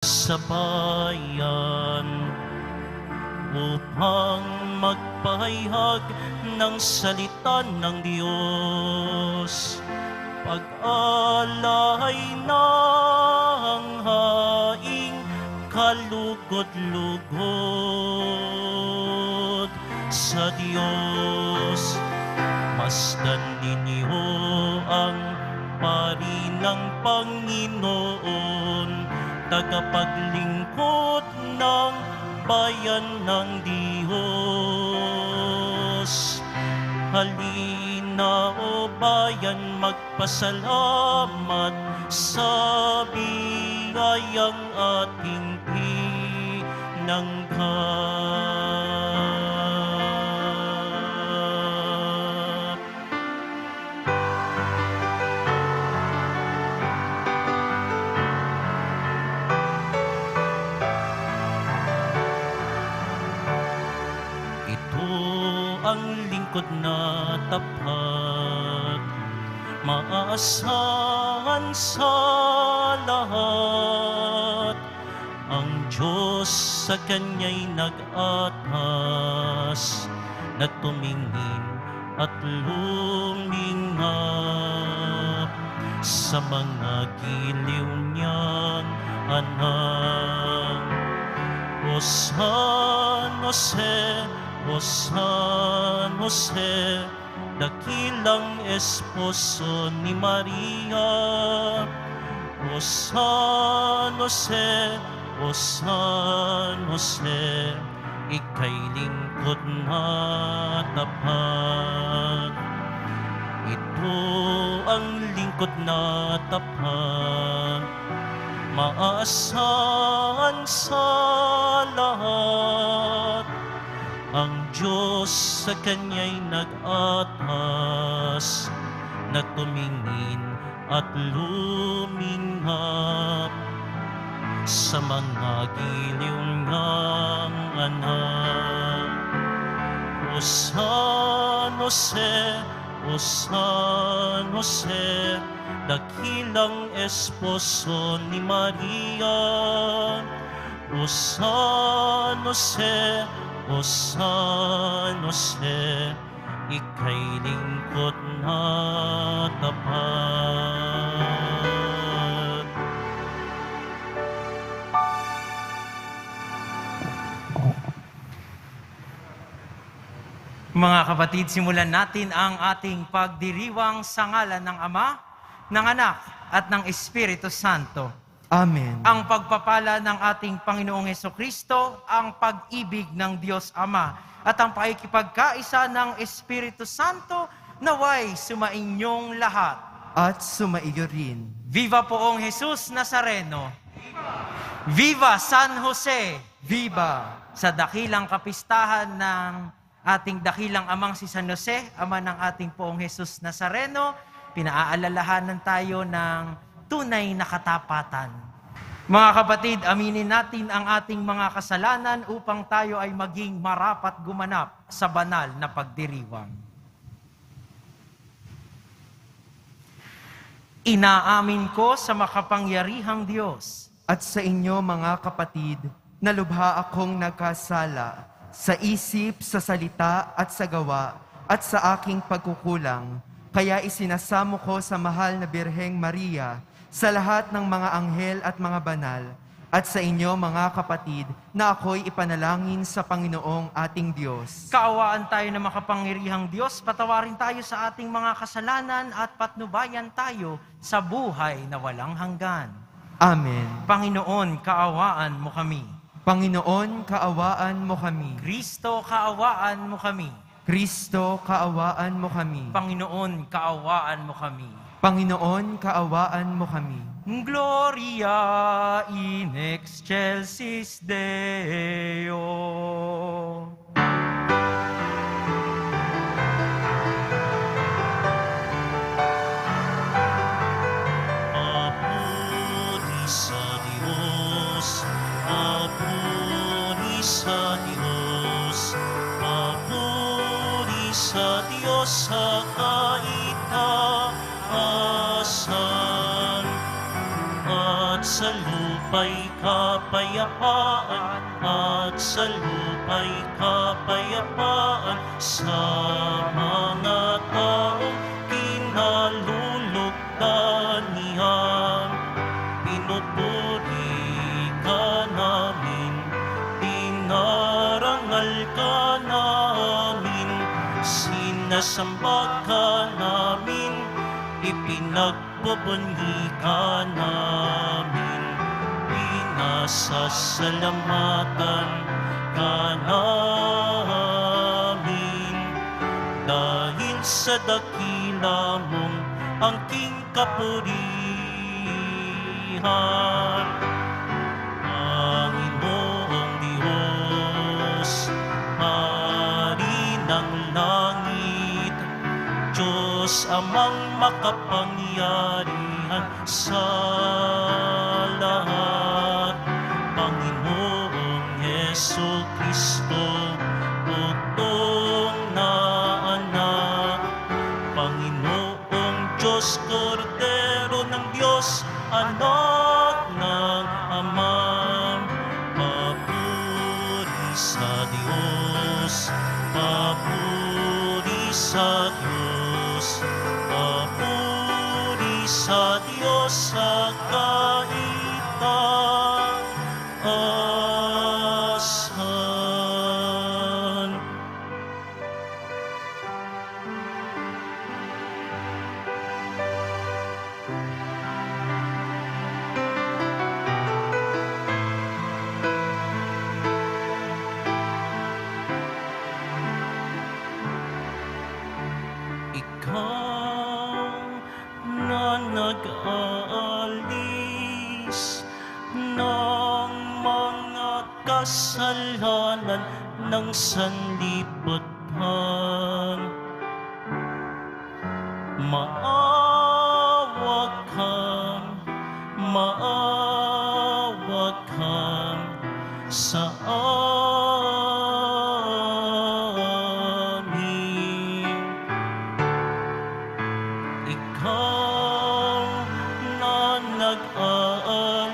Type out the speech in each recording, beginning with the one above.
sa bayan upang magpahayag ng salita ng Diyos. Pag-alay ng haing kalugod-lugod sa Diyos. Masdan ninyo ang pari ng Panginoon, tagapaglingkod ng bayan ng Diyos. Halina o bayan, magpasalamat sa biyayang ating tinanggap. Ito ang lingkod na tapat, maaasahan sa lahat. Ang Diyos sa Kanya'y nag-atas, na tumingin at lumingap sa mga giliw niyang anak. O San Jose, O San Jose, dakilang esposo ni Maria. O San Jose, O San Jose, ika'y lingkod na tapat. Ito ang lingkod na tapat, maaasahan sa lahat. Ang Diyos sa Kanya'y nag-atas, na tumingin at lumingap sa mga giliw niyang anak. O San Jose, O San Jose, dakilang esposo ni Maria. O San Jose, O San Jose, ika'y lingkod na tapat. Mga kapatid, simulan natin ang ating pagdiriwang sa ngalan ng Ama, ng Anak, at ng Espiritu Santo. Amen. Ang pagpapala ng ating Panginoong Hesukristo, ang pag-ibig ng Diyos Ama, at ang pakikipagkaisa ng Espiritu Santo, naway sumainyong lahat. At sumaiyo rin. Viva Poong Jesus Nazareno! Viva San Jose! Viva! Sa dakilang kapistahan ng ating dakilang amang si San Jose, ama ng ating Poong Jesus Nazareno, pinaaalalahanan tayo ng tunay na katapatan. Mga kapatid, aminin natin ang ating mga kasalanan upang tayo ay maging marapat gumanap sa banal na pagdiriwang. Inaamin ko sa makapangyarihang Diyos At sa inyo mga kapatid, na lubha akong nagkasala sa isip, sa salita at sa gawa at sa aking pagkukulang. Kaya isinasamo ko sa mahal na Birheng Maria, sa lahat ng mga anghel at mga banal, at sa inyo mga kapatid, na ako'y ipanalangin sa Panginoong ating Diyos. Kaawaan tayo ng makapangyarihang Diyos, patawarin tayo sa ating mga kasalanan at patnubayan tayo sa buhay na walang hanggan. Amen. Panginoon, kaawaan mo kami. Panginoon, kaawaan mo kami. Kristo, kaawaan mo kami. Kristo, kaawaan mo kami. Panginoon, kaawaan mo kami. Panginoon, kaawaan mo kami. Gloria in excelsis Deo. Papuri sa Diyos, papuri sa Diyos, papuri sa Diyos sa kaitaasan, at sa lupa'y kapayapaan at sa lupa'y kapayapaan sa mga taong kinalulugdan niya. Pinupuri ka namin, dinarangal ka namin, sinasamba ka namin, ipinagbubunyi ka namin, pinasasalamatan ka namin, dahil sa dakila mong angking kapurihan. Panginoong Diyos, Hari ng langit, Diyos amang makapangyarihan sa lahat, Panginoong Hesu Kristo, bugtong na anak, Panginoong Diyos, Kordero ng Diyos, anak ng Ama, papuri sa Diyos, papuri sa Diyos, papuri sa Diyos sa kaitaasan. Ikaw na nag-aalis ng mga kasalanan ng sanlibutan, maawa ka sa amin. Ikaw na nag-aalis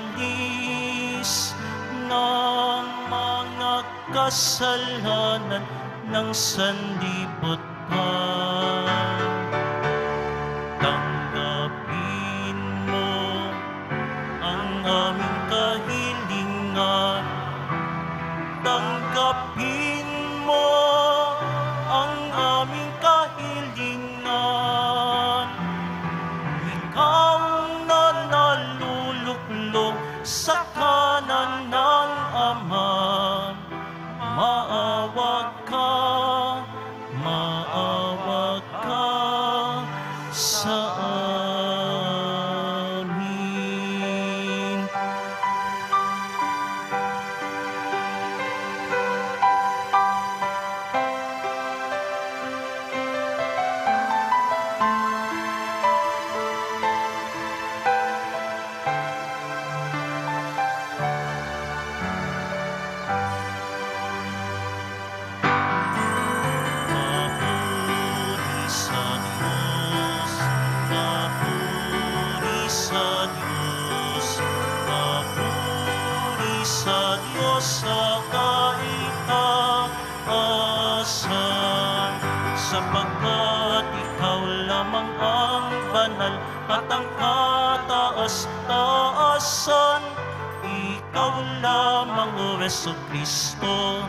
ng mga kasalanan ng sanlibutan, tanggapin mo ang aming kahilingan, tanggapin mo ang aming kahilingan. Ikaw na naluluklok sa kanan ng Ama, maawa ka sa amin. Papuri sa Diyos, papuri sa Diyos, papuri sa Diyos sa kaitaasan, sapagkat ikaw lamang ang banal at ang kataas-taasan. Ikaw lamang, O Hesu Kristo,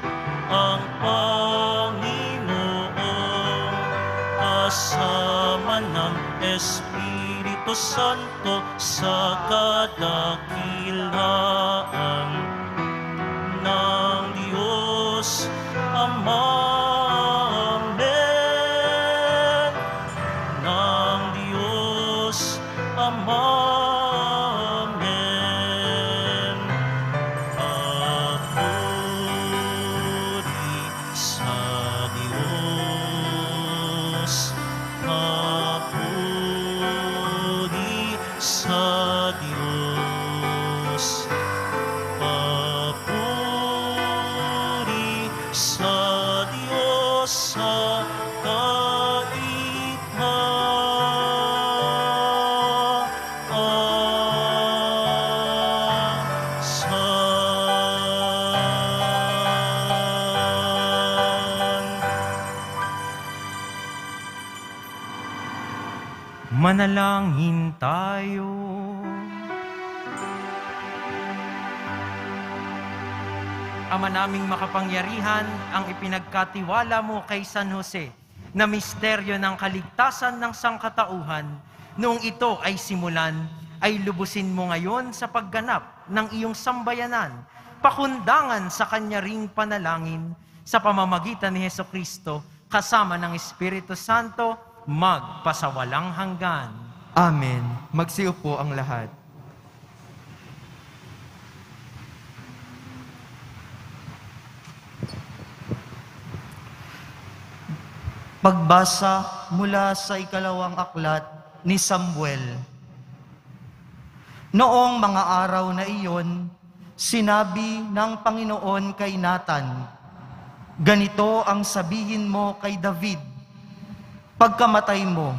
ang Panginoon, kasama ng Espiritu Santo sa kadakilaan ng Diyos Ama. Amen. Ng Diyos Ama. Amen. Papuri sa Diyos, papuri sa Diyos, papuri sa Diyos sa kaitaasan. Manalangin tayo. Ama naming makapangyarihan, ang ipinagkatiwala mo kay San Jose na misteryo ng kaligtasan ng sangkatauhan, noong ito ay simulan, ay lubusin mo ngayon sa pagganap ng iyong sambayanan, pakundangan sa kanya ring panalangin, sa pamamagitan ni Hesukristo, kasama ng Espiritu Santo, magpasawalang hanggan. Amen. Magsiupo ang lahat. Pagbasa mula sa ikalawang aklat ni Samuel. Noong mga araw na iyon, sinabi ng Panginoon kay Nathan, "Ganito ang sabihin mo kay David, pagkamatay mo,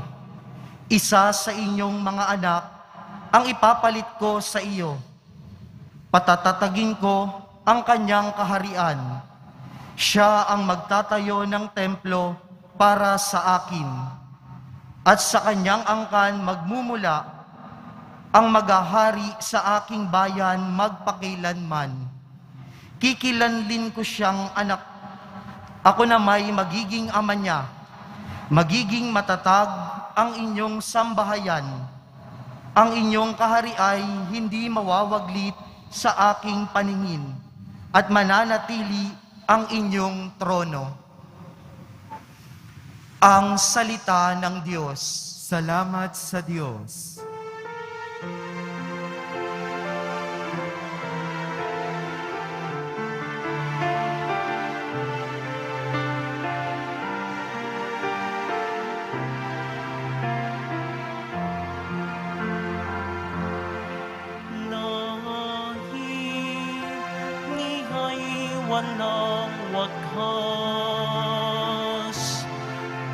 isa sa inyong mga anak ang ipapalit ko sa iyo. Patatatagin ko ang kanyang kaharian. Siya ang magtatayo ng templo para sa akin, at sa kanyang angkan magmumula ang maghahari sa aking bayan magpakailanman. Kikilanlin ko siyang anak. Ako na may magiging ama niya. Magiging matatag ang inyong sambahayan. Ang inyong kahari ay hindi mawawaglit sa aking paningin, at mananatili ang inyong trono." Ang salita ng Diyos. Salamat sa Diyos. Walang wakas,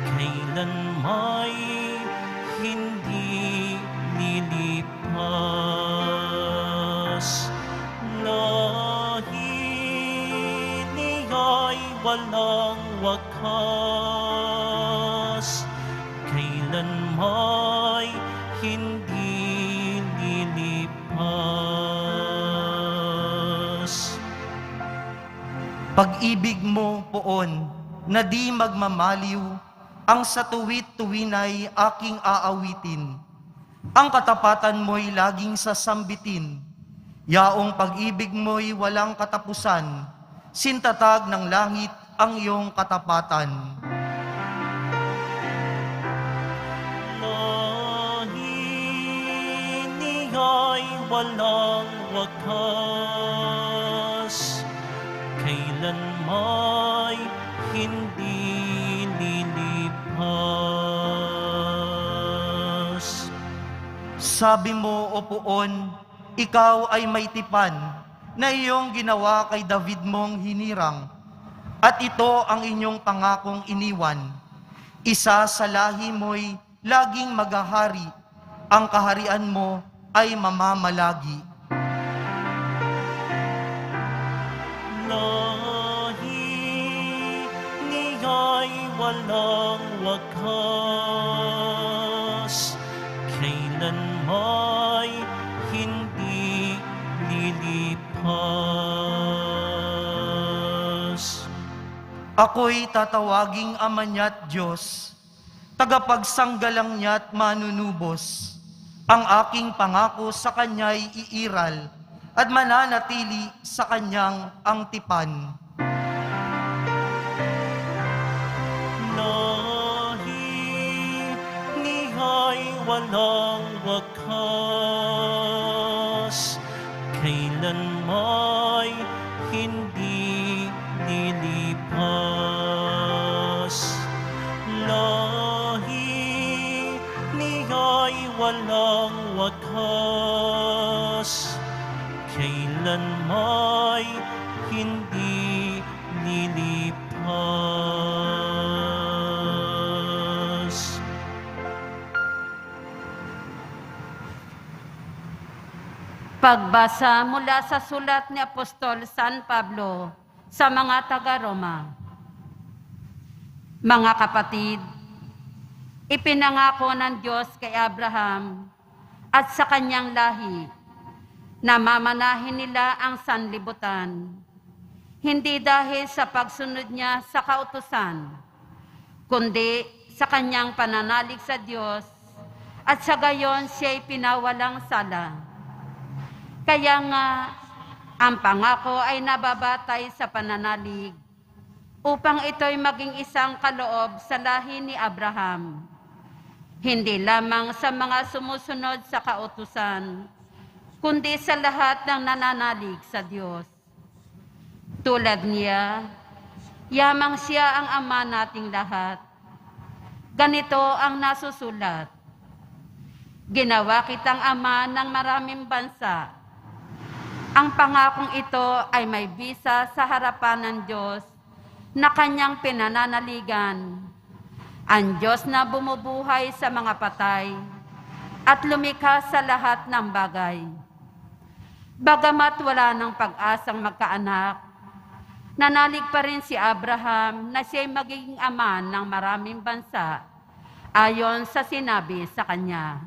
kailan may hindi lilipas. Lahi niya'y walang wakas, kailan may hindi lilipas. Pag-ibig mo, poon, na di magmamaliw, ang sa tuwit-tuwinay aking aawitin. Ang katapatan mo'y laging sasambitin. Yaong pag-ibig mo'y walang katapusan. Sintatag ng langit ang iyong katapatan. Lahi niya'y walang wakas, kailan may hindi lilipas. Sabi mo, o poon, ikaw ay may tipan na iyong ginawa kay David mong hinirang, at ito ang inyong pangakong iniwan. Isa sa lahi mo'y laging maghahari, ang kaharian mo ay mamamalagi. Lahi niya'y walang wakas, kailan may hindi lilipas. Ako'y tatawaging ama niya't Diyos, tagapagsanggalang niya't manunubos. Ang aking pangako sa Kanya'y iiral, at mananatili sa Kanyang angtipan. Lahi niya'y walang wakas, kailan may hindi lilipas. Lahi niya'y walang wakas, kailan may hindi lilipas. Pagbasa mula sa sulat ni Apostol San Pablo sa mga taga-Roma. Mga kapatid, Ipinangako ng Diyos kay Abraham at sa kanyang lahi na mamanahin nila ang sanlibutan. Hindi dahil sa pagsunod niya sa kautusan, kundi sa kanyang pananalig sa Diyos at sa gayon siya'y pinawalang sala. Kaya nga, ang pangako ay nababatay sa pananalig upang ito'y maging isang kaloob sa lahi ni Abraham. Hindi lamang sa mga sumusunod sa kautusan, kundi sa lahat ng nananalig sa Diyos. Tulad niya, yamang siya ang ama nating lahat. Ganito ang nasusulat. Ginawa kitang ama ng maraming bansa. Ang pangakong ito ay may bisa sa harapan ng Diyos na kanyang pinananaligan. Ang Diyos na bumubuhay sa mga patay at lumikha sa lahat ng bagay. Bagamat wala ng pag-asang magkaanak, nanalig pa rin si Abraham na siya'y magiging ama ng maraming bansa ayon sa sinabi sa kanya.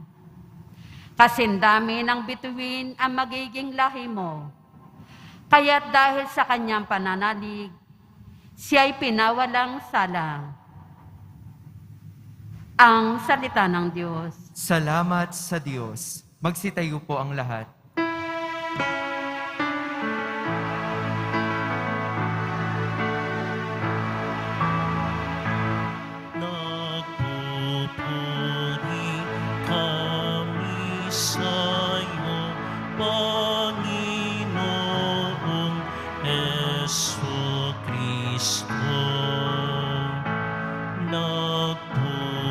Kasindami ng bituin ang magiging lahi mo. Kaya't dahil sa kanyang pananalig, siya'y pinawalang sala. Ang salita ng Diyos. Salamat sa Diyos. Magsitayo po ang lahat. Nagpupuri kami sa'yo, Panginoong Jesucristo. Nagpupuri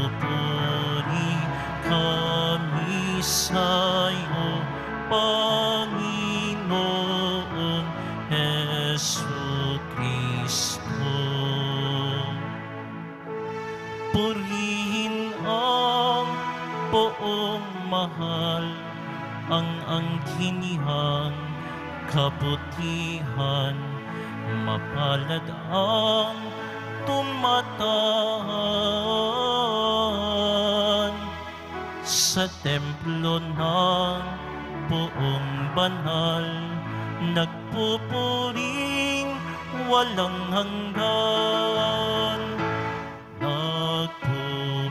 kami sa'yo, Panginoong Jesucristo. Purihin ang poong mahal, ang angkinihang kabutihan, mapalad ang tumataan sa templo ng buong banal, nagpupuring walang hanggan. Nagpupuri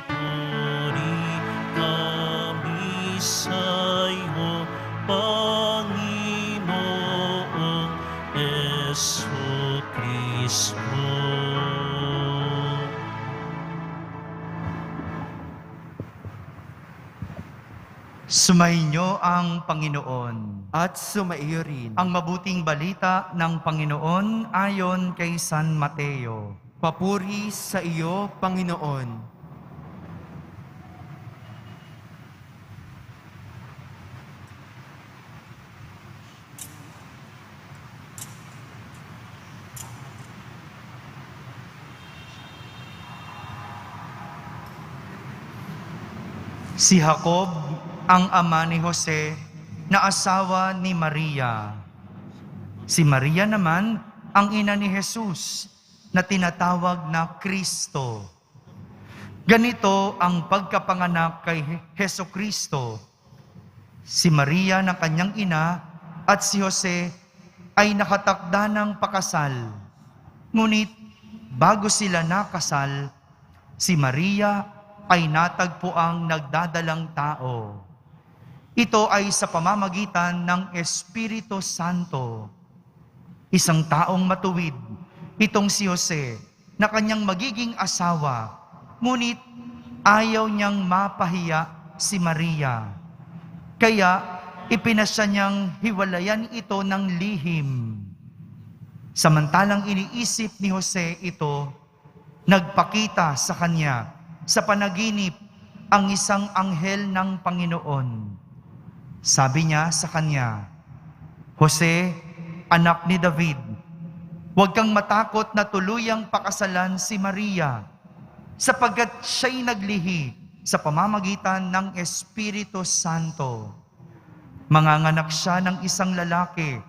kami sa'yo, Panginoong Jesucristo. Sumainyo ang Panginoon. At sumaiyo rin. Ang mabuting balita ng Panginoon ayon kay San Mateo. Papuri sa iyo, Panginoon. Si Jacob, ang ama ni Jose, na asawa ni Maria. Si Maria naman, ang ina ni Jesus, na tinatawag na Kristo. Ganito ang pagkapanganak kay Jesucristo. Si Maria na kanyang ina at si Jose ay nakatakda ng pakasal. Ngunit bago sila nakasal, si Maria ay natagpo ang nagdadalang tao. Ito ay sa pamamagitan ng Espiritu Santo. Isang taong matuwid, itong si Jose, na kanyang magiging asawa, ngunit ayaw niyang mapahiya si Maria. Kaya ipinasya niyang hiwalayan ito ng lihim. Samantalang iniisip ni Jose ito, nagpakita sa kanya sa panaginip ang isang anghel ng Panginoon. Sabi niya sa kanya, Jose, anak ni David, huwag kang matakot na tuluyang pakasalan si Maria, sapagkat siya'y naglihi sa pamamagitan ng Espiritu Santo. Manganganak siya ng isang lalaki,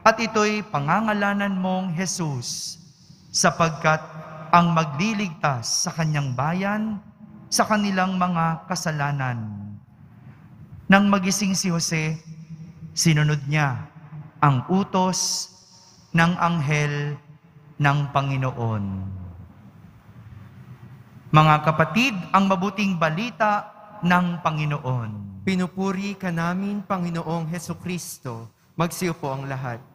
at ito'y pangangalanan mong Jesus, sapagkat ang magliligtas sa kanyang bayan sa kanilang mga kasalanan. Nang magising si Jose, sinunod niya ang utos ng anghel ng Panginoon. Mga kapatid, ang mabuting balita ng Panginoon. Pinupuri ka namin, Panginoong Hesukristo. Magsiupo ang lahat.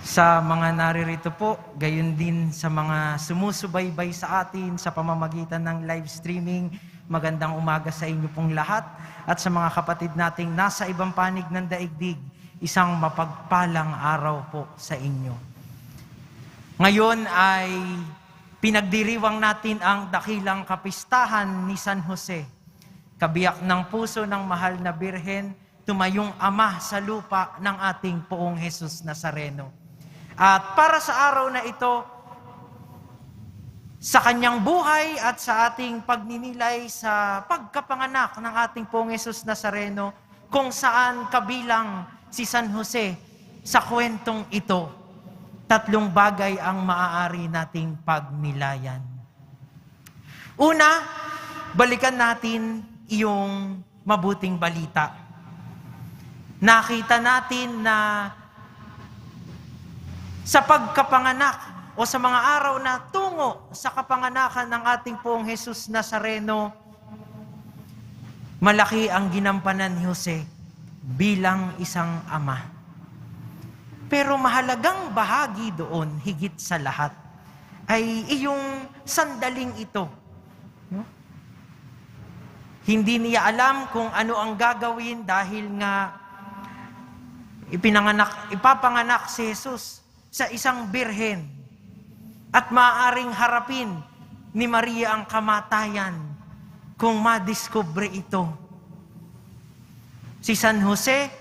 Sa mga naririto po, gayon din sa mga sumusubaybay sa atin sa pamamagitan ng live streaming, magandang umaga sa inyo pong lahat. At sa mga kapatid nating nasa ibang panig ng daigdig, isang mapagpalang araw po sa inyo. Ngayon ay pinagdiriwang natin ang dakilang kapistahan ni San Jose. Kabiyak ng puso ng mahal na Birhen, tumayong ama sa lupa ng ating Poong Jesus Nazareno. At para sa araw na ito, sa kanyang buhay at sa ating pagninilay sa pagkapanganak ng ating Poong Jesus Nazareno, kung saan kabilang si San Jose sa kwentong ito, 3 bagay ang maaari nating pagnilayan. Una, balikan natin yung mabuting balita. Nakita natin na sa pagkapanganak o sa mga araw na tungo sa kapanganakan ng ating Poong Jesus Nazareno, malaki ang ginampanan ni Jose bilang isang ama. Pero mahalagang bahagi doon, higit sa lahat, ay iyong sandaling ito. No? Hindi niya alam kung ano ang gagawin dahil nga ipapanganak si Jesus sa isang birhen at maaaring harapin ni Maria ang kamatayan kung madiskubre ito. Si San Jose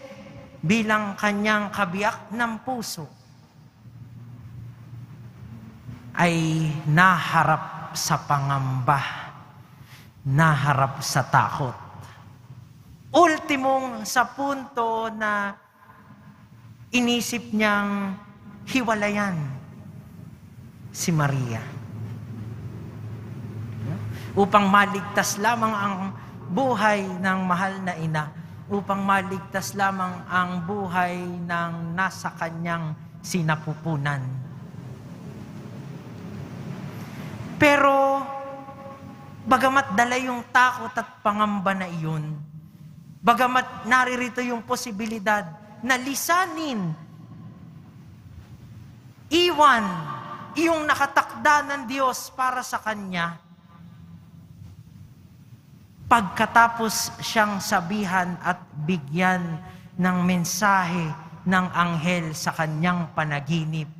bilang kanyang kabiyak ng puso ay naharap sa pangamba, naharap sa takot. Ultimong sa punto na inisip niyang hiwalayan si Maria. Upang maligtas lamang ang buhay ng mahal na ina, upang maligtas lamang ang buhay ng nasa kanyang sinapupunan. Pero, bagamat dala yung takot at pangamba na iyon, bagamat naririto yung posibilidad na lisanin, iwan yung nakatakda ng Diyos para sa kanya, pagkatapos siyang sabihan at bigyan ng mensahe ng anghel sa kanyang panaginip,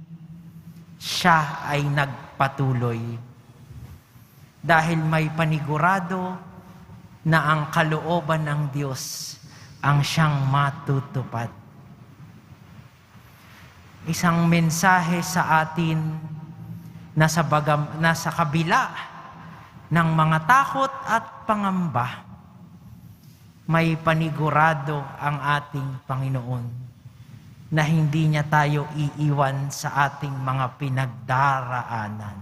siya ay nagpatuloy. Dahil may panigurado na ang kalooban ng Diyos ang siyang matutupad. Isang mensahe sa atin na nasa kabila ng mga takot at pangamba, may panigurado ang ating Panginoon na hindi niya tayo iiwan sa ating mga pinagdaraanan.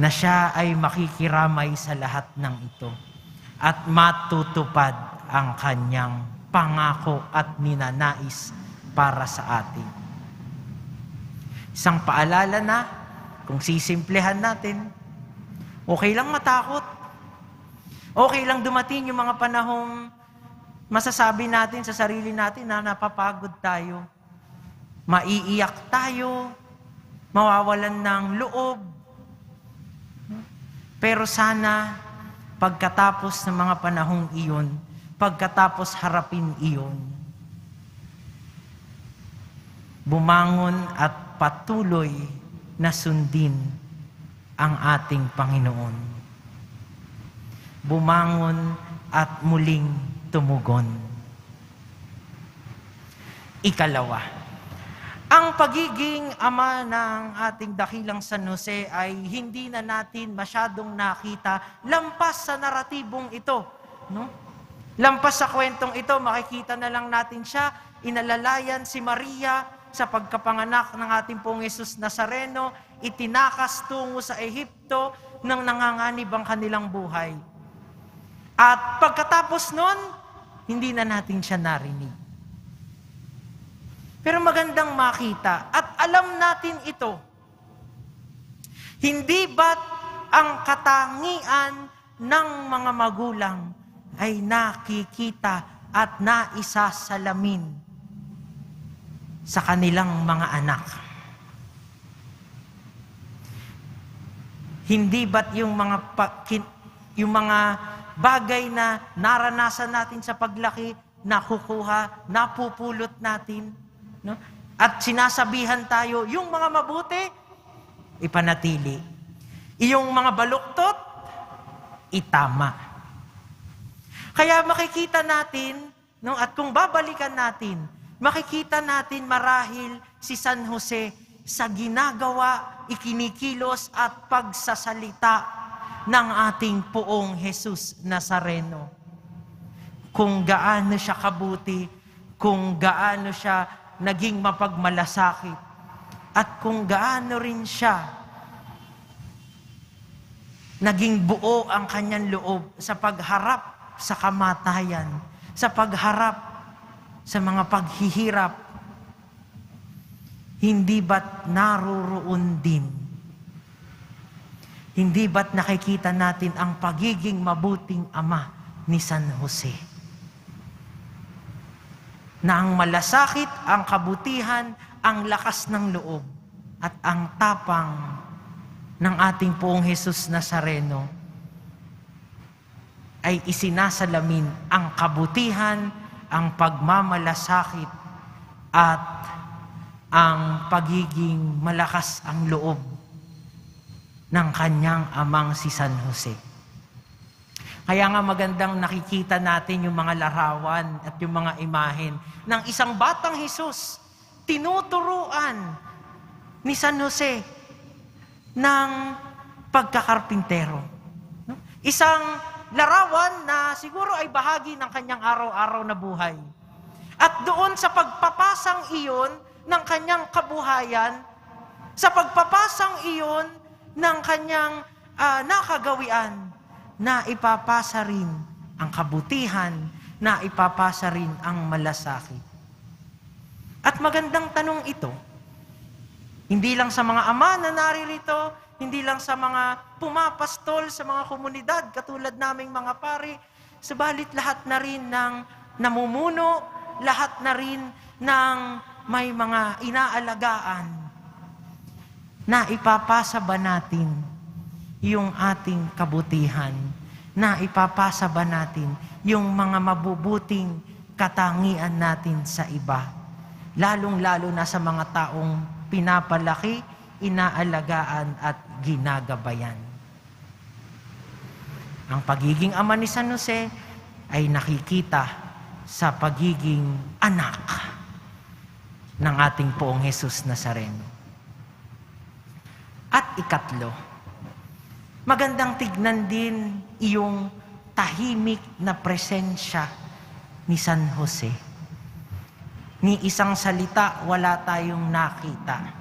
Na siya ay makikiramay sa lahat ng ito at matutupad ang kanyang pangako at ninanais para sa atin. Isang paalala na, kung sisimplehan natin, okay lang matakot. Okay lang dumating yung mga panahong masasabi natin sa sarili natin na napapagod tayo. Maiiyak tayo, mawawalan ng loob. Pero sana, pagkatapos ng mga panahong iyon, pagkatapos harapin iyon, bumangon at patuloy na sundin ang ating Panginoon. Bumangon at muling tumugon. Ikalawa, ang pagiging ama ng ating dakilang San Jose ay hindi na natin masyadong nakita lampas sa naratibong ito. No? Lampas sa kwentong ito, makikita na lang natin siya, inalalayan si Maria sa pagkapanganak ng ating pong Jesus Nazareno, itinakas tungo sa Ehipto nang nanganganib ang kanilang buhay. At pagkatapos nun, hindi na natin siya narinig. Pero magandang makita at alam natin ito. Hindi ba't ang katangian ng mga magulang ay nakikita at naisasalamin sa kanilang mga anak? Hindi ba't yung mga bagay na naranasan natin sa paglaki, nakukuha, napupulot natin, no? At sinasabihan tayo, yung mga mabuti, ipanatili. Yung mga baluktot, itama. Kaya makikita natin, no, at kung babalikan natin, makikita natin marahil si San Jose sa ginagawa, ikinikilos at pagsasalita ng ating poong Jesus Nazareno. Kung gaano siya kabuti, kung gaano siya naging mapagmalasakit, at kung gaano rin siya naging buo ang kanyang loob sa pagharap sa kamatayan, sa pagharap sa mga paghihirap. Hindi ba't naroroon din? Hindi ba't nakikita natin ang pagiging mabuting ama ni San Jose? Na ang malasakit, ang kabutihan, ang lakas ng loob, at ang tapang ng ating poong Jesus Nazareno ay isinasalamin ang kabutihan, ang pagmamalasakit, at ang pagiging malakas ang loob ng kanyang amang si San Jose. Kaya nga magandang nakikita natin yung mga larawan at yung mga imahen ng isang batang Jesus, tinuturuan ni San Jose ng pagkakarpintero. Isang larawan na siguro ay bahagi ng kanyang araw-araw na buhay. At doon sa pagpapasang iyon ng kanyang kabuhayan, sa pagpapasang iyon ng kanyang nakagawian, na ipapasa rin ang kabutihan, na ipapasa rin ang malasakit. At magandang tanong ito, hindi lang sa mga ama na naririto, hindi lang sa mga pumapastol sa mga komunidad, katulad naming mga pari, subalit lahat na rin ng namumuno, lahat na rin ng may mga inaalagaan, na ipapasa ba natin yung ating kabutihan, na ipapasa ba natin yung mga mabubuting katangian natin sa iba, lalong-lalo na sa mga taong pinapalaki, inaalagaan at ginagabayan. Ang pagiging ama ni San Jose ay nakikita sa pagiging anak ng ating poong Jesus Nazareno. At ikatlo, magandang tignan din iyong tahimik na presensya ni San Jose. Ni isang salita, wala tayong nakita.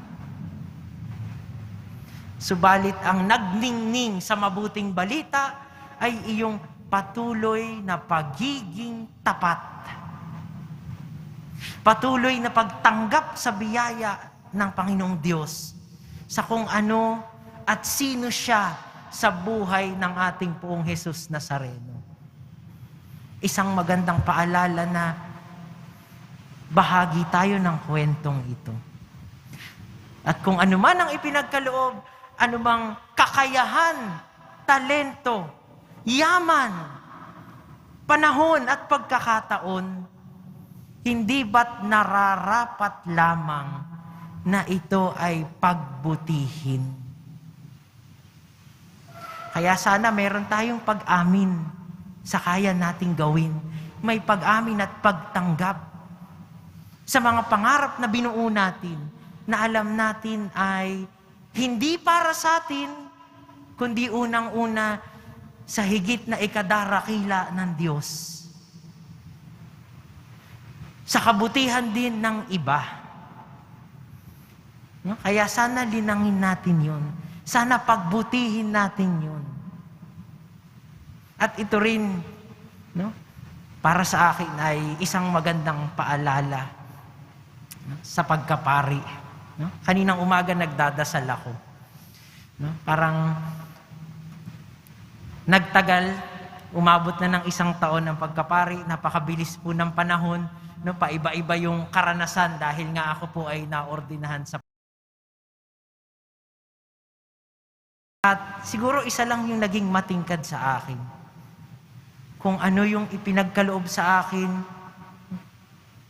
Subalit ang nagningning sa mabuting balita ay iyong patuloy na pagiging tapat. Patuloy na pagtanggap sa biyaya ng Panginoong Diyos sa kung ano at sino siya sa buhay ng ating poong Jesus Nazareno. Isang magandang paalala na bahagi tayo ng kwentong ito. At kung ano man ang ipinagkaloob, anumang kakayahan, talento, yaman, panahon at pagkakataon, hindi ba't nararapat lamang na ito ay pagbutihin? Kaya sana meron tayong pag-amin sa kaya nating gawin. May pag-amin at pagtanggap sa mga pangarap na binuo natin, na alam natin ay hindi para sa atin, kundi unang-una sa higit na ikadarakila ng Diyos. sa kabutihan din ng iba. No? Kaya sana linangin natin yun. Sana pagbutihin natin yun. At ito rin, no, para sa akin ay isang magandang paalala, no, sa pagkapari. No? Kaninang umaga nagdadasal ako. No? Parang nagtagal, umabot na ng 1 taon ang pagkapari, napakabilis po ng panahon, no, paiba-iba yung karanasan dahil nga ako po ay naordinahan sa. At siguro isa lang yung naging matingkad sa akin. Kung ano yung ipinagkaloob sa akin,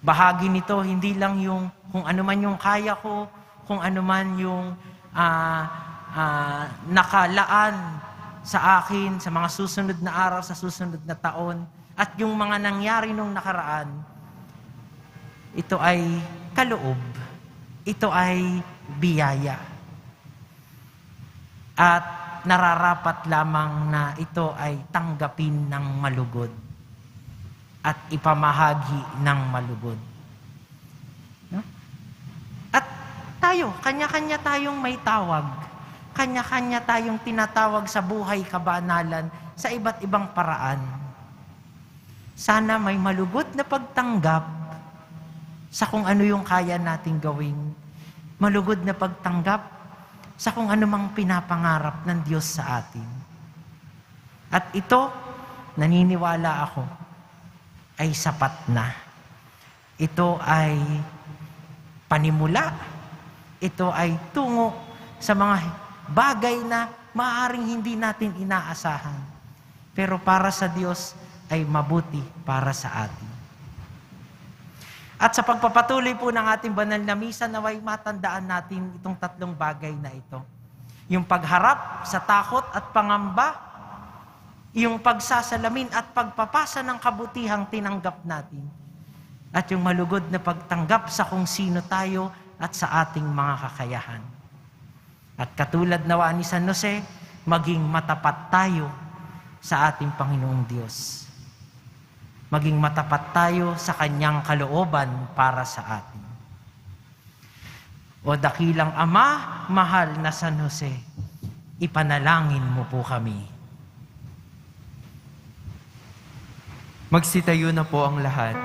bahagi nito, hindi lang yung kung ano man yung kaya ko, kung ano man yung nakalaan sa akin, sa mga susunod na araw, sa susunod na taon, at yung mga nangyari nung nakaraan, ito ay kaloob. Ito ay biyaya. At nararapat lamang na ito ay tanggapin ng malugod at ipamahagi ng malugod. No? At tayo, kanya-kanya tayong may tawag. Kanya-kanya tayong tinatawag sa buhay kabanalan sa iba't ibang paraan. Sana may malugod na pagtanggap sa kung ano yung kaya nating gawin. Malugod na pagtanggap sa kung ano mang pinapangarap ng Diyos sa atin. At ito, naniniwala ako, ay sapat na. Ito ay panimula. Ito ay tungo sa mga bagay na maaaring hindi natin inaasahan. Pero para sa Diyos ay mabuti para sa atin. At sa pagpapatuloy po ng ating banal na misa, naway matandaan natin itong 3 bagay na ito. Yung pagharap sa takot at pangamba, yung pagsasalamin at pagpapasa ng kabutihang tinanggap natin, at yung malugod na pagtanggap sa kung sino tayo at sa ating mga kakayahan. At katulad nawa ni San Jose, maging matapat tayo sa ating Panginoong Diyos. Maging matapat tayo sa Kanyang kalooban para sa atin. O dakilang Ama, mahal na San Jose, ipanalangin mo po kami. Magsitayo na po ang lahat.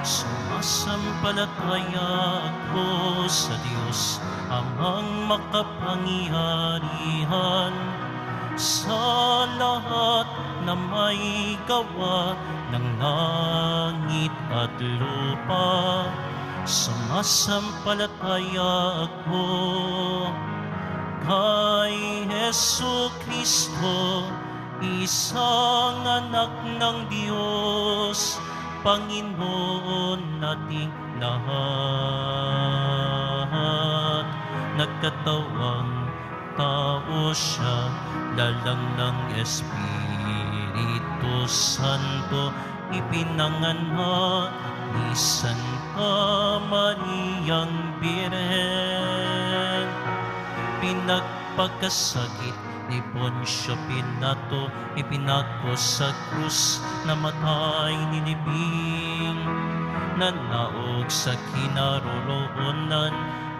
Sumasampalataya ako sa Diyos, Amang makapangyarihan, sa lahat na may gawa ng langit at lupa. Sumasampalataya ako kay Jesucristo, isang anak ng Diyos, Panginoon nating lahat. Nagkatawang tao siya, lalang ng Espiritu Santo, ipinanganak ni Santa Mariang Birhen. Pinagpagkasakit ni Poncio Pilato, ipinagpos sa krus, namatay nilibing, nanaog sa kinaroroonan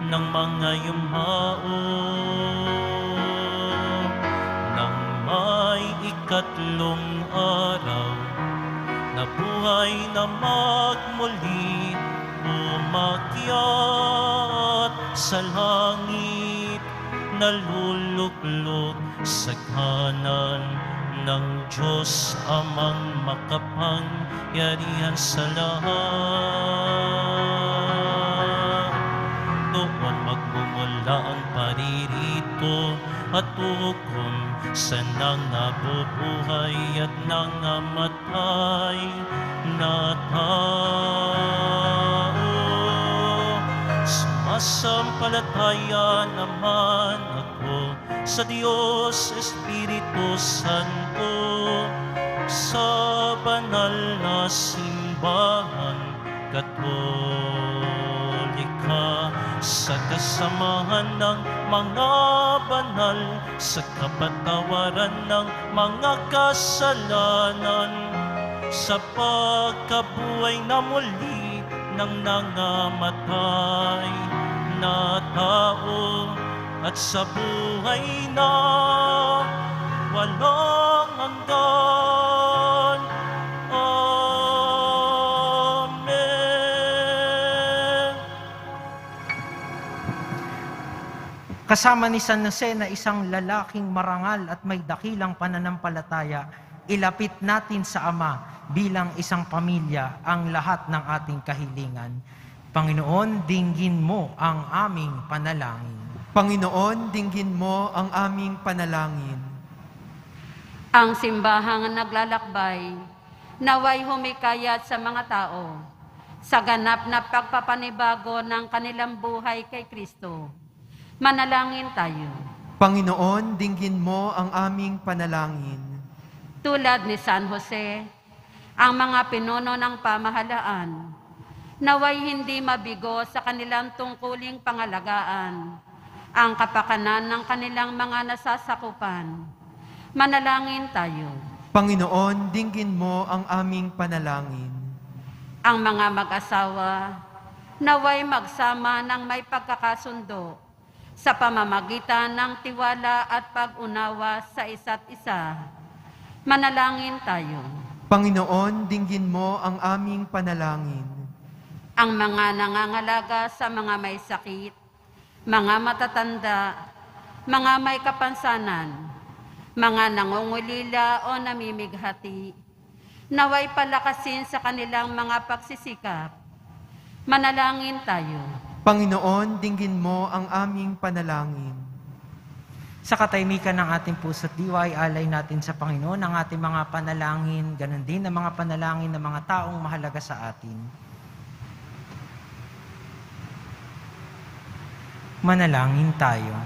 ng mga yumao. Nang may 3 araw, nabuhay na magmuli, umakyat sa langit, naluluklok sa kanan ng Diyos Amang makapangyarihan sa lahat. Doon magmumula ang paririto at hukom sa nangabubuhay at nangamatay na tao. Sumasampalataya naman ako sa Diyos Espiritu Santo, sa banal na simbahan Katolika, sa kasamahan ng mga banal, sa kapatawaran ng mga kasalanan, sa pagkabuhay na muli ng nangamatay na tao, at sa buhay na walang hanggan. Amen. Kasama ni San Jose na isang lalaking marangal at may dakilang pananampalataya, ilapit natin sa Ama bilang isang pamilya ang lahat ng ating kahilingan. Panginoon, dinggin mo ang aming panalangin. Panginoon, dinggin mo ang aming panalangin. Ang simbahang naglalakbay, naway humikayat sa mga tao sa ganap na pagpapanibago ng kanilang buhay kay Kristo. Manalangin tayo. Panginoon, dinggin mo ang aming panalangin. Tulad ni San Jose, ang mga pinuno ng pamahalaan, naway hindi mabigo sa kanilang tungkuling pangalagaan ang kapakanan ng kanilang mga nasasakupan. Manalangin tayo. Panginoon, dinggin mo ang aming panalangin. Ang mga mag-asawa, naway magsama ng may pagkakasundo sa pamamagitan ng tiwala at pag-unawa sa isa't isa. Manalangin tayo. Panginoon, dinggin mo ang aming panalangin. Ang mga nangangalaga sa mga may sakit, mga matatanda, mga may kapansanan, mga nangungulila o namimighati, naway palakasin sa kanilang mga pagsisikap. Manalangin tayo. Panginoon, dinggin mo ang aming panalangin. Sa katahimikan ng ating puso't diwa, alay natin sa Panginoon ang ating mga panalangin, ganun din ang mga panalangin ng mga taong mahalaga sa atin. Manalangin tayo.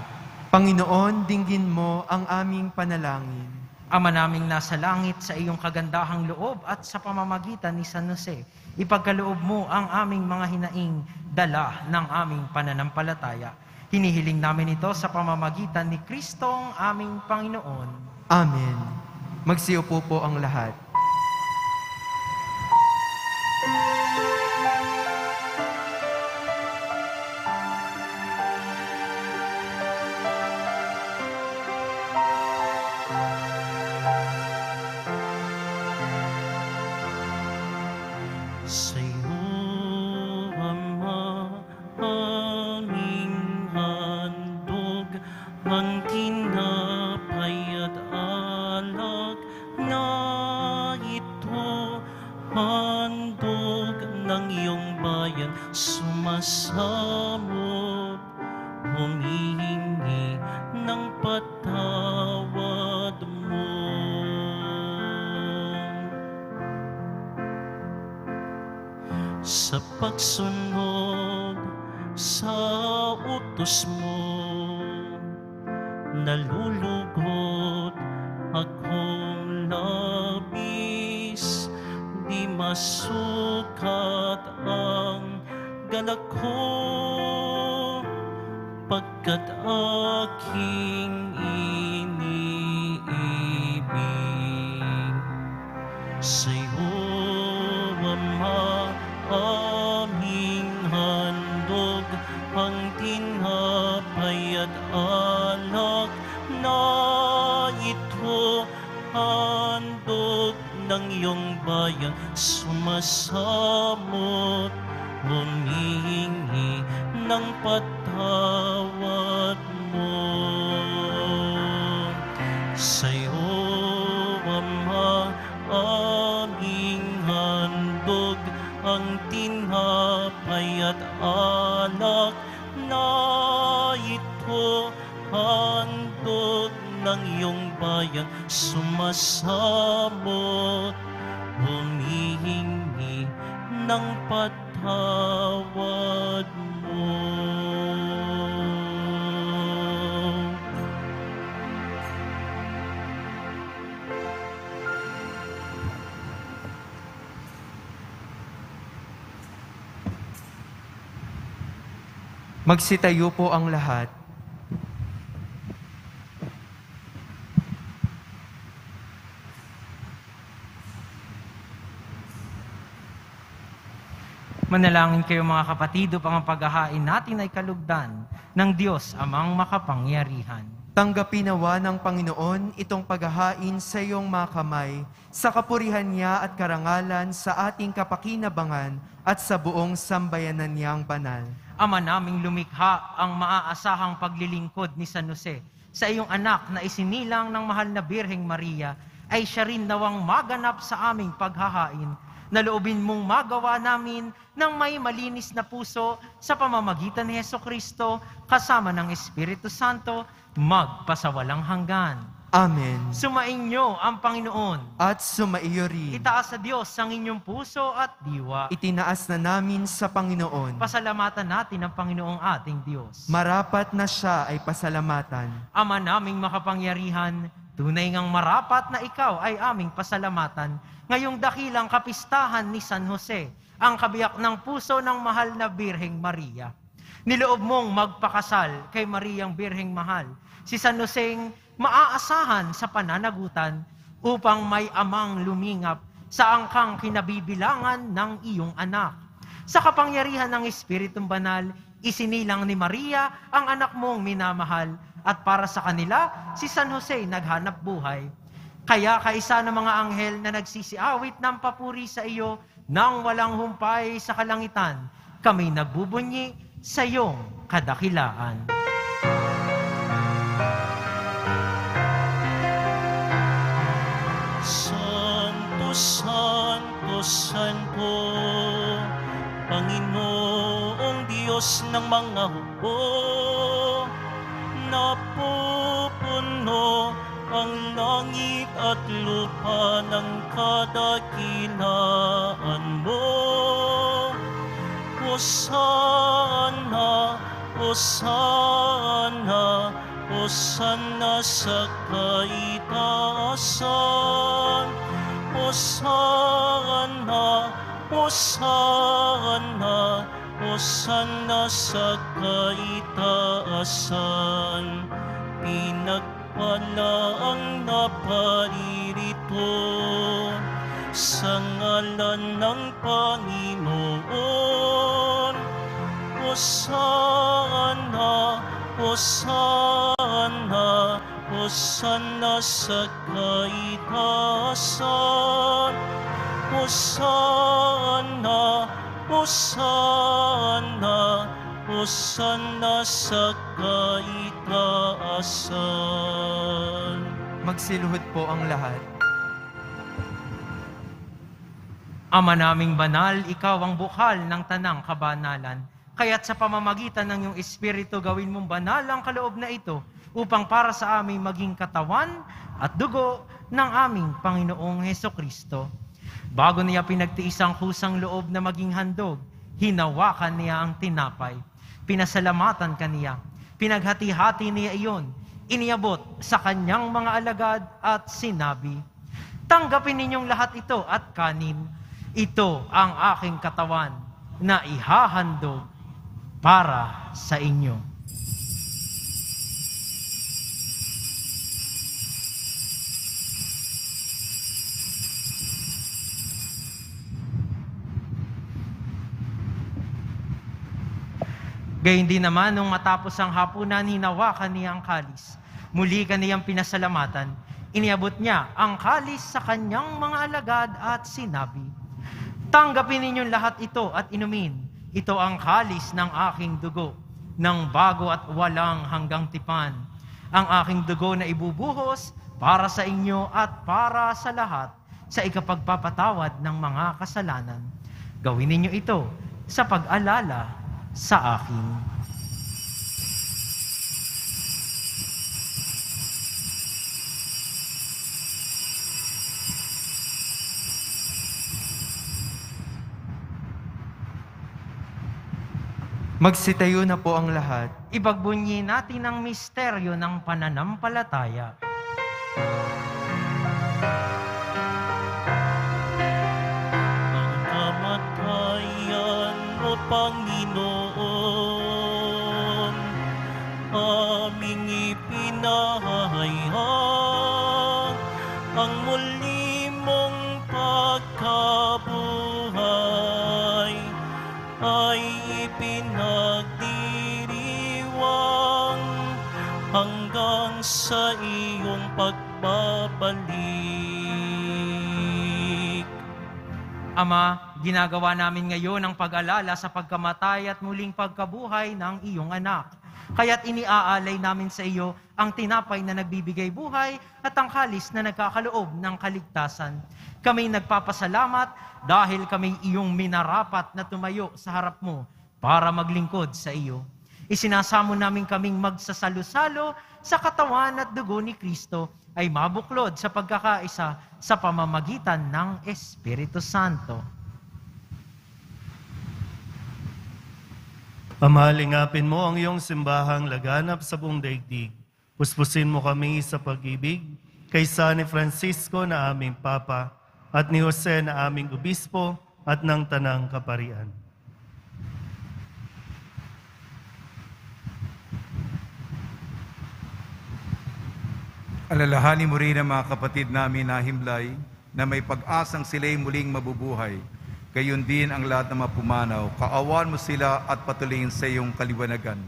Panginoon, dinggin mo ang aming panalangin. Ama naming nasa langit, sa iyong kagandahang loob at sa pamamagitan ni San Jose, ipagkaloob mo ang aming mga hinaing dala ng aming pananampalataya. Hinihiling namin ito sa pamamagitan ni Kristong aming Panginoon. Amen. Magsiupo po ang lahat. Sa'yo, Ama, aming handog, ang tinapay at alak na ito, handog ng iyong bayan, sumasamot, humihingi ng patawad mo. Sa pagsunod sa utos mo, nalulugod akong labis, di masukat ang galak ko, pagkat aking iniibig. Sa'yo, Ama, aming handog, ang tinapay at alak na ito, handog ng iyong bayan, sumasamot, humihingi ng patawad mo. Sa'yo, Ama, aming handog, ang tinapay at alak na ito, handog ng iyong bayan, sumasamot, humihingi ng patawad mo. Magsitayo po ang lahat. Manalangin kayo mga kapatid upang ang paghahain natin ay kalugdan ng Diyos amang makapangyarihan. Tanggapin nawa ng Panginoon itong paghahain sa iyong mga kamay, sa kapurihan niya at karangalan sa ating kapakinabangan at sa buong sambayanan niyang banal. Ama naming lumikha, ang maaasahang paglilingkod ni San Jose sa iyong anak na isinilang ng mahal na Birheng Maria ay siya rin nawang maganap sa aming paghahain. Naloobin mong magawa namin ng may malinis na puso sa pamamagitan ni Hesukristo kasama ng Espiritu Santo magpasawalang hanggan. Amen. Sumainyo ang Panginoon. At sumaiyo rin. Itaas sa Diyos ang inyong puso at diwa. Itinaas na namin sa Panginoon. Pasalamatan natin ang Panginoong ating Diyos. Marapat na siya ay pasalamatan. Ama naming makapangyarihan, tunay ngang marapat na ikaw ay aming pasalamatan. Ngayong dakilang kapistahan ni San Jose, ang kabiyak ng puso ng mahal na Birheng Maria. Niloob mong magpakasal kay Mariang Birheng Mahal, si San Joseng maaasahan sa pananagutan upang may amang lumingap sa angkang kinabibilangan ng iyong anak. Sa kapangyarihan ng Espiritong Banal, isinilang ni Maria ang anak mong minamahal at para sa kanila, si San Jose naghanap buhay. Kaya kaisa ng mga anghel na nagsisiawit ng papuri sa iyo nang walang humpay sa kalangitan, kami nagbubunyi sa iyong kadakilaan. Santo, Santo, Santo, Panginoong Diyos ng mga hukbo, napupuno ang langit at lupa ng kadakilaan mo. Hosana, Hosana, Hosana sa kaitaasan. Hosana, Hosana, Hosana sa kaitaasan. Pinagpala ang naparirito sa ngalan ng Panginoon. Hosana, Hosana, Hosana sa kaitaasan. Hosana, Hosana, Hosana sa kaitaasan. Magsiluhod po ang lahat. Ama naming banal, ikaw ang bukal ng tanang kabanalan. Kaya't sa pamamagitan ng iyong Espiritu, gawin mong banal ang kaloob na ito upang para sa aming maging katawan at dugo ng aming Panginoong Hesukristo. Bago niya pinagtiis ang kusang loob na maging handog, hinawakan niya ang tinapay. Pinasalamatan kaniya. Pinaghati-hati niya iyon. Iniabot sa kanyang mga alagad at sinabi, "Tanggapin ninyong lahat ito at kanin. Ito ang aking katawan na ihahandog para sa inyo." Gayun din naman, nung matapos ang hapunan, hinawakan niya ang kalis. Muli kaniyang pinasalamatan. Iniabot niya ang kalis sa kanyang mga alagad at sinabi, "Tanggapin ninyong lahat ito at inumin. Ito ang kalis ng aking dugo, ng bago at walang hanggang tipan. Ang aking dugo na ibubuhos para sa inyo at para sa lahat sa ikapagpapatawad ng mga kasalanan. Gawin ninyo ito sa pag-alala sa akin." Magsitayo na po ang lahat. Ipagbunyi natin ang misteryo ng pananampalataya. Ang kamatayan mo, Panginoon, hinahayag ang muli mong pagkabuhay ay ipinagdiriwang hanggang sa iyong pagbabalik. Ama, ginagawa namin ngayon ang pag-alala sa pagkamatay at muling pagkabuhay ng iyong anak. Kaya't iniaalay namin sa iyo ang tinapay na nagbibigay buhay at ang kalis na nagkakaloob ng kaligtasan. Kami nagpapasalamat dahil kami iyong minarapat na tumayo sa harap mo para maglingkod sa iyo. Isinasamo namin kaming magsasalo-salo sa katawan at dugo ni Kristo ay mabuklod sa pagkakaisa sa pamamagitan ng Espiritu Santo. Ama, lingapin mo ang iyong simbahang laganap sa buong daigdig. Puspusin mo kami sa pag-ibig kaysa ni Francisco na aming Papa at ni Jose na aming Obispo at ng Tanang Kaparian. Alalahanin mo rin ang mga kapatid namin na himlay na may pag-asang sila'y muling mabubuhay. Gayon din ang lahat ng mga pumanaw. Kaawan mo sila at patuloyin sa iyong kaliwanagan.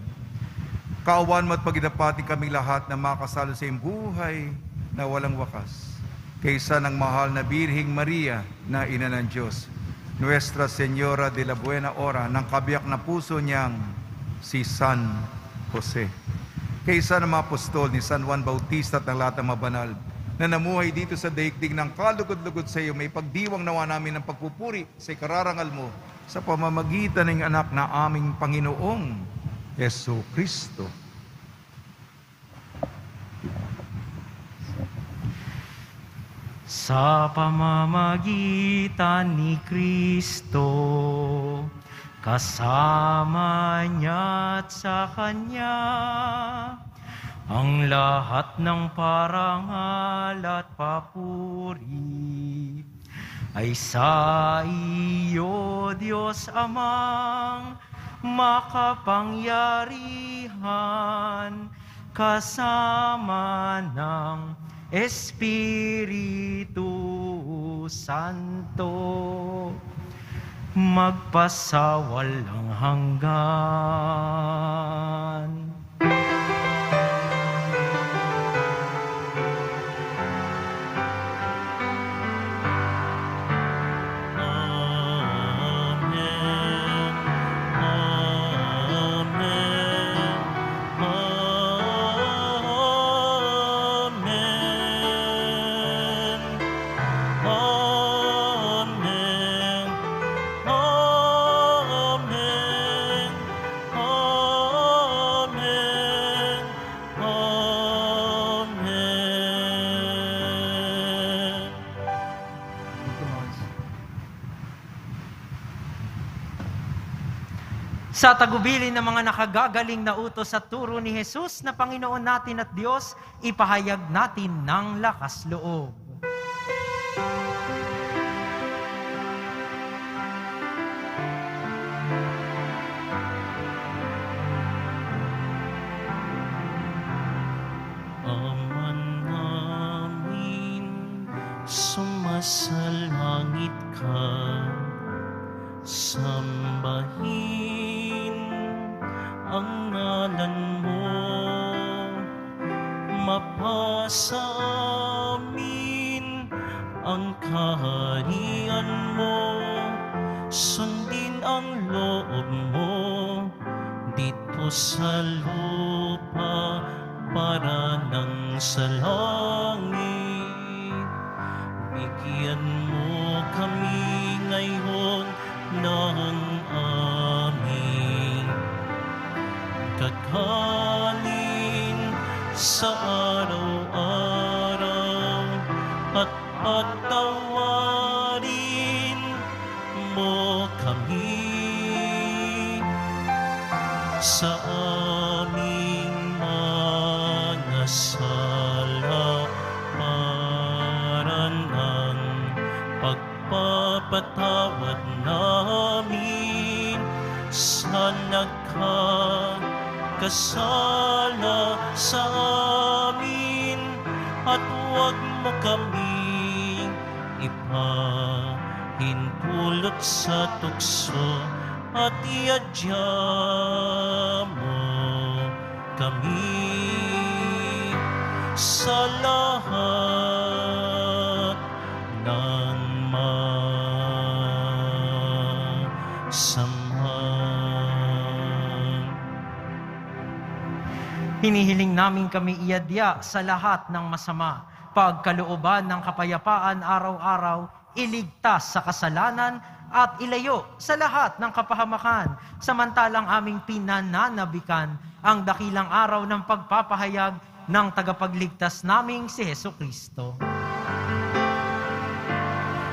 Kaawan mo at pagdapatin kaming lahat na makasalo sa iyong buhay na walang wakas. Kaysa ng mahal na Birhing Maria na Ina ng Diyos, Nuestra Señora de la Buena Hora, ng kabiyak na puso niyang si San Jose. Kaysa ng mga apostol ni San Juan Bautista at ng lahat ng mabanal na namuhay dito sa daigdig ng kalugod-lugod sa iyo, may pagdiwang nawa namin ng pagpupuri sa ikararangal mo sa pamamagitan ng anak na aming Panginoong Yesu Kristo. Sa pamamagitan ni Kristo, kasama niya at sa Kanya, ang lahat ng parangal at papuri ay sa iyo, Diyos Amang makapangyarihan, kasama ng Espiritu Santo, magpasawalang hanggan. Sa tagubilin ng mga nakagagaling na utos at turo ni Jesus na Panginoon natin at Diyos, ipahayag natin ng lakas loob. Ama namin, sumasalangit ka, sambahin ang ngalan mo, mapasa amin ang kaharian mo, sundin ang loob mo dito sa lupa para nang sa langit. Bigyan mo kami ngayon ng aming kakanin sa araw-araw at patawarin mo kami sa aming mga sala para ng pagpapatawad namin sa nagkakasala sa at huwag mo kaming ipahintulot sa tukso, at iadya mo kami sa lahat ng masama. Hinihiling namin kami iadya sa lahat ng masama, pagkalooban ng kapayapaan araw-araw, iligtas sa kasalanan at ilayo sa lahat ng kapahamakan, samantalang aming pinananabikan ang dakilang araw ng pagpapahayag ng tagapagligtas naming si Jesucristo.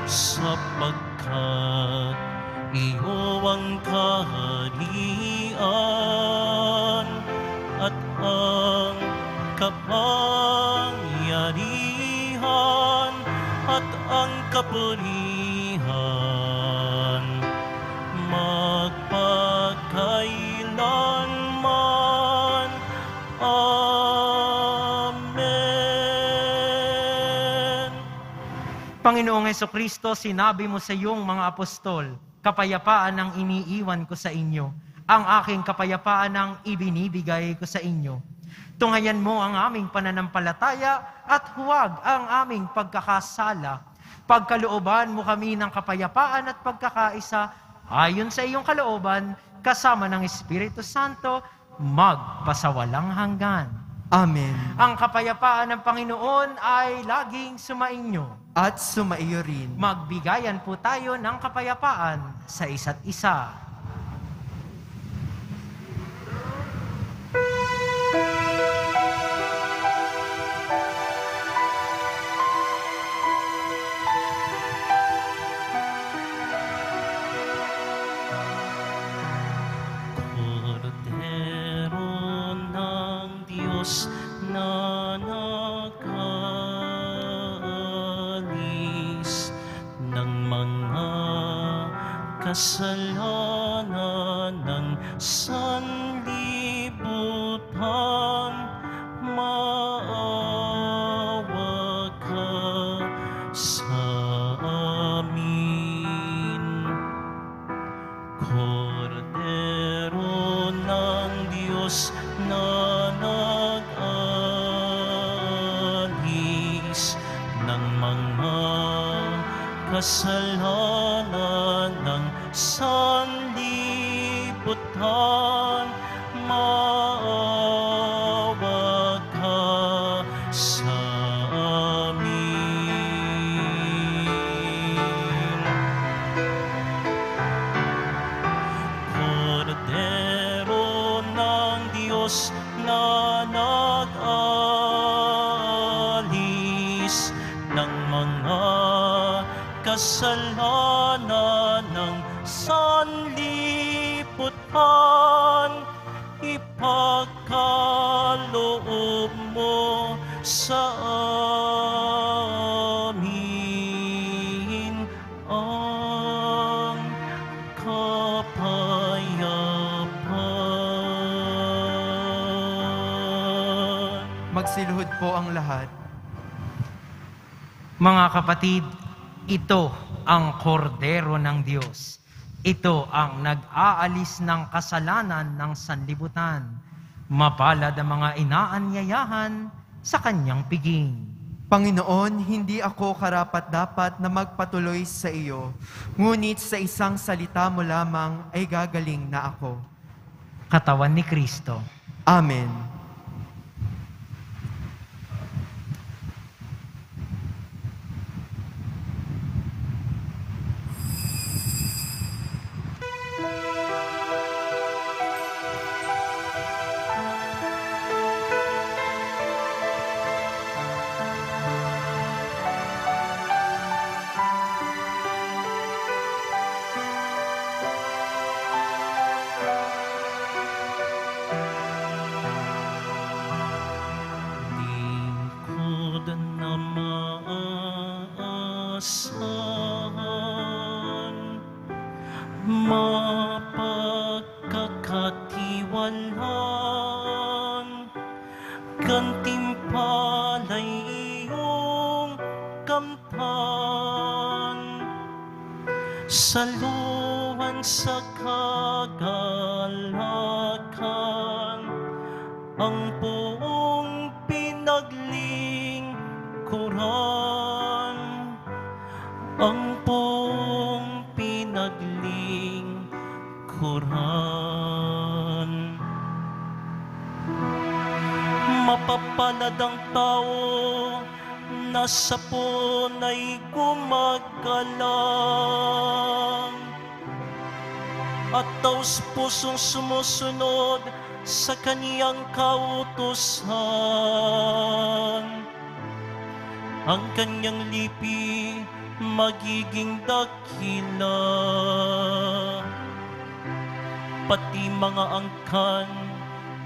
Sapagkat iyo ang kaharian at ang kapangyarihan at ang kapurihan magpakailanman. Amen. Panginoong Jesucristo, sinabi mo sa iyong mga apostol, kapayapaan ang iniiwan ko sa inyo, ang aking kapayapaan ang ibinibigay ko sa inyo. Tunghayan mo ang aming pananampalataya at huwag ang aming pagkakasala. Pagkalooban mo kami ng kapayapaan at pagkakaisa, ayon sa iyong kalooban, kasama ng Espiritu Santo, magpasawalang hanggan. Amen. Ang kapayapaan ng Panginoon ay laging sumainyo. At sumaiyo rin. Magbigayan po tayo ng kapayapaan sa isa't isa. Kordero ng Diyos na nag-aalis ng mga kasalanan ng sanlibutan, maawa ka sa amin. Kordero ng Diyos na nag-alis ng mga kasalanan ng sanlibutan, maawa ka sa amin. Kordero ng Diyos na nag-aalis ng mga kasalanan ng sanlibutan, ipagkaloob mo sa amin ang kapayapaan. Magsiluhod po ang lahat. Mga kapatid, ito ang kordero ng Diyos. Ito ang nag-aalis ng kasalanan ng sanlibutan. Mapalad ang mga inaanyayahan sa kanyang piging. Panginoon, hindi ako karapat-dapat na magpatuloy sa iyo, ngunit sa isang salita mo lamang ay gagaling na ako. Katawan ni Kristo. Amen. Saluhan sa kagalakan ang buong pinaglingkuran, ang buong pinaglingkuran. Mapapalad ang tao na sa punay gumagalang at taos pusong sumusunod sa kaniyang kautusan. Ang kanyang lipi magiging dakila, pati mga angkan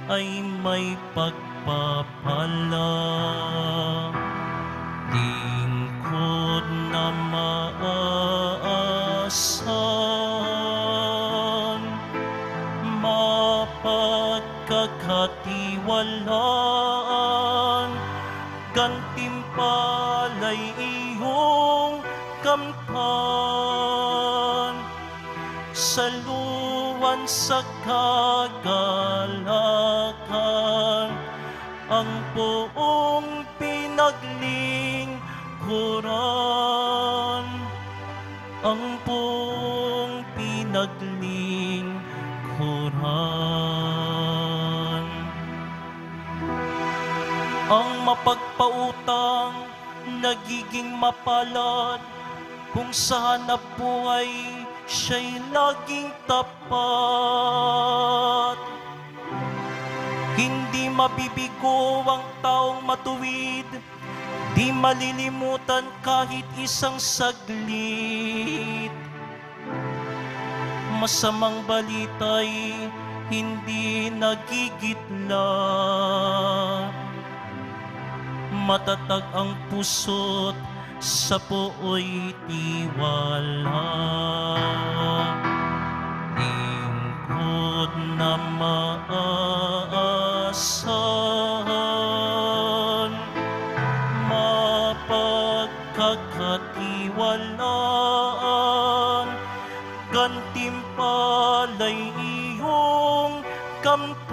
ay may pagpapala. Lingkod na maaasahan, mapagkakatiwalaan, gantimpala'y iyong kamtan. Saluhan sa kagalakan ang buong pinaglingkuran, ang buong pinaglingkuran. Ang mapagpautang nagiging mapalad kung sa hanap buhay siya'y laging tapat. Hindi mabibigo ang taong matuwid, di malilimutan kahit isang saglit. Masamang balita'y hindi nagigitla, matatag ang puso't sa poo'y tiwala. Lingkod na maaasahan, mapagkakatiwalaan, gantimpala'y iyong kamtan.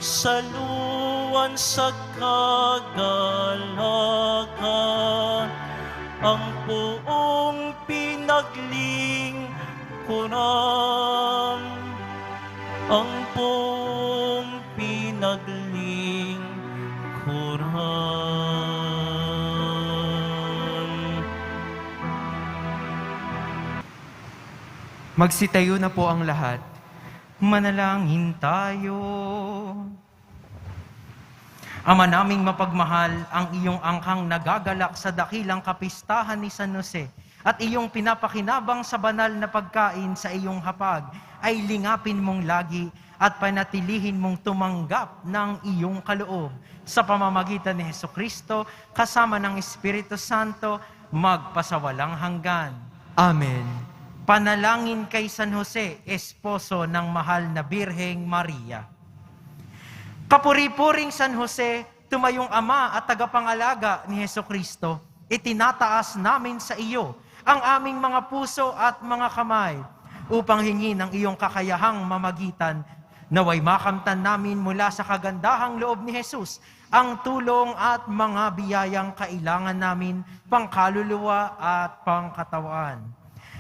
Saluhan sa kagalakan ang buong pinaglingkuran, ang buong pinaglingkuran. Magsitayo na po ang lahat. Manalangin tayo. Ama naming mapagmahal, ang iyong angkang nagagalak sa dakilang kapistahan ni San Jose at iyong pinapakinabang sa banal na pagkain sa iyong hapag ay lingapin mong lagi at panatilihin mong tumanggap ng iyong kaloob. Sa pamamagitan ni Hesukristo, kasama ng Espiritu Santo, magpasawalang hanggan. Amen. Panalangin kay San Jose, esposo ng mahal na Birheng Maria. Kapuri-puring San Jose, tumayong ama at tagapangalaga ni Hesukristo, itinataas namin sa iyo ang aming mga puso at mga kamay upang hingin ang iyong kakayahang mamagitan. Naway makamtan namin mula sa kagandahang loob ni Jesus ang tulong at mga biyayang kailangan namin pangkaluluwa at pangkatawan.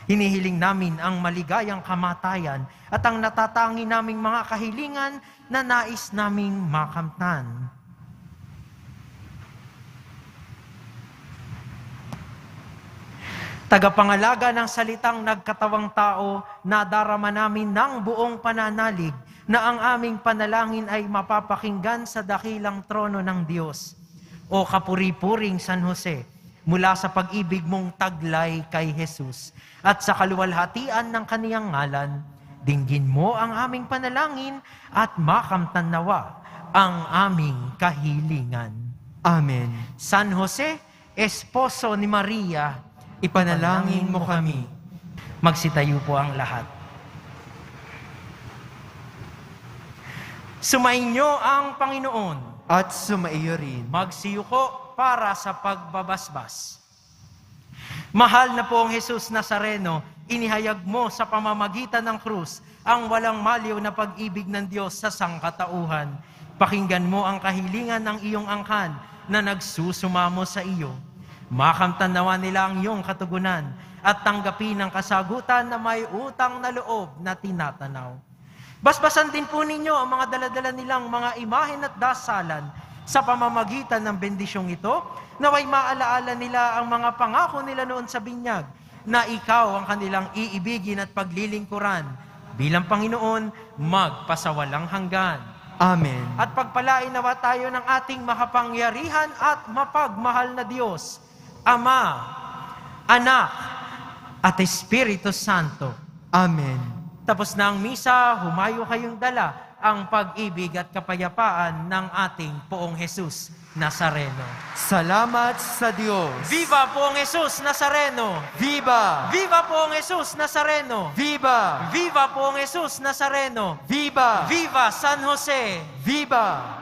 Hinihiling namin ang maligayang kamatayan at ang natatangi naming mga kahilingan na nais naming makamtan. Tagapangalaga ng salitang nagkatawang tao, nadarama namin ng buong pananalig na ang aming panalangin ay mapapakinggan sa dakilang trono ng Diyos. O kapuri-puring San Jose, mula sa pag-ibig mong taglay kay Jesus at sa kaluwalhatian ng kaniyang ngalan, dinggin mo ang aming panalangin at makamtan nawa ang aming kahilingan. Amen. San Jose, esposo ni Maria, Ipanalangin mo kami. Magsitayo po ang lahat. Sumainyo ang Panginoon. At sumaiyo rin. Magsiyuko para sa pagbabasbas. Mahal na poong Jesus Nazareno, inihayag mo sa pamamagitan ng krus ang walang maliw na pag-ibig ng Diyos sa sangkatauhan. Pakinggan mo ang kahilingan ng iyong angkan na nagsusumamo sa iyo. Makamtan nawa nila ang iyong katugunan at tanggapin ang kasagutan na may utang na loob na tinatanaw. Basbasan din po ninyo ang mga daladala nilang mga imahen at dasalan sa pamamagitan ng bendisyong ito, naway maalaala nila ang mga pangako nila noon sa binyag, na ikaw ang kanilang iibigin at paglilingkuran bilang Panginoon magpasawalang hanggan. Amen. At pagpalain nawa tayo ng ating makapangyarihan at mapagmahal na Diyos, Ama, Anak, at Espiritu Santo. Amen. Tapos na ang misa, humayo kayong dala ang pag-ibig at kapayapaan ng ating Poong Jesus Nazareno. Salamat sa Diyos. Viva Poong Jesus Nazareno! Viva! Viva Poong Jesus Nazareno! Viva! Viva Poong Jesus Nazareno! Viva! Viva San Jose! Viva!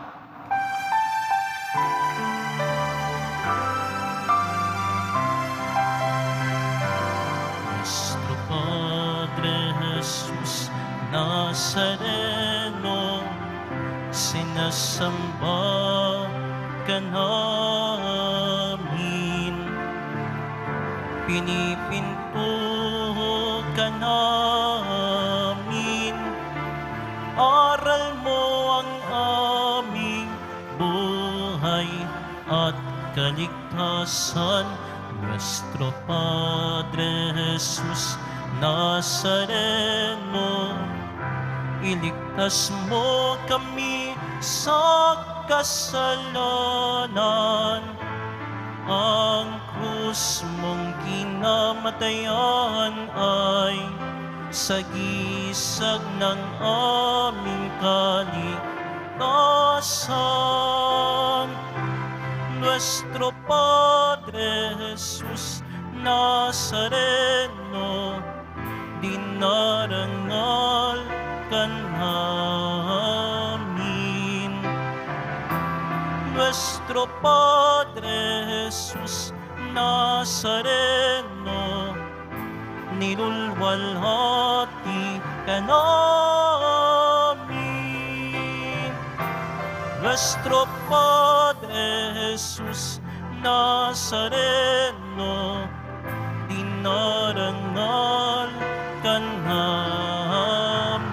Nuestro Padre Jesus Nazareno, sinasamba ka namin, pinipinto ka namin, aral mo ang aming buhay at kaligtasan. Nuestro Padre Jesus Nazareno, iligtas mo kami sa kasalanan. Ang krus mong kinamatayan ay sagisag ng aming kaligtasan. Nuestro Padre Jesus Nazareno, dinarangal ka namin. Nuestro Padre Jesus Nazareno, nilulwalhati ka namin. Nuestro Padre Jesus Nazareno, dinarangal ka namin.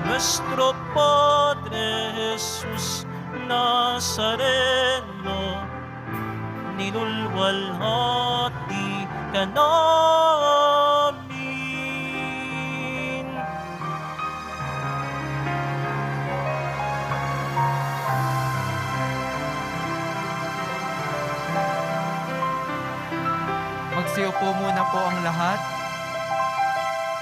Nuestro Padre Jesus Nazareno, nilulwalhati ka namin. Magsiupo muna po ang lahat.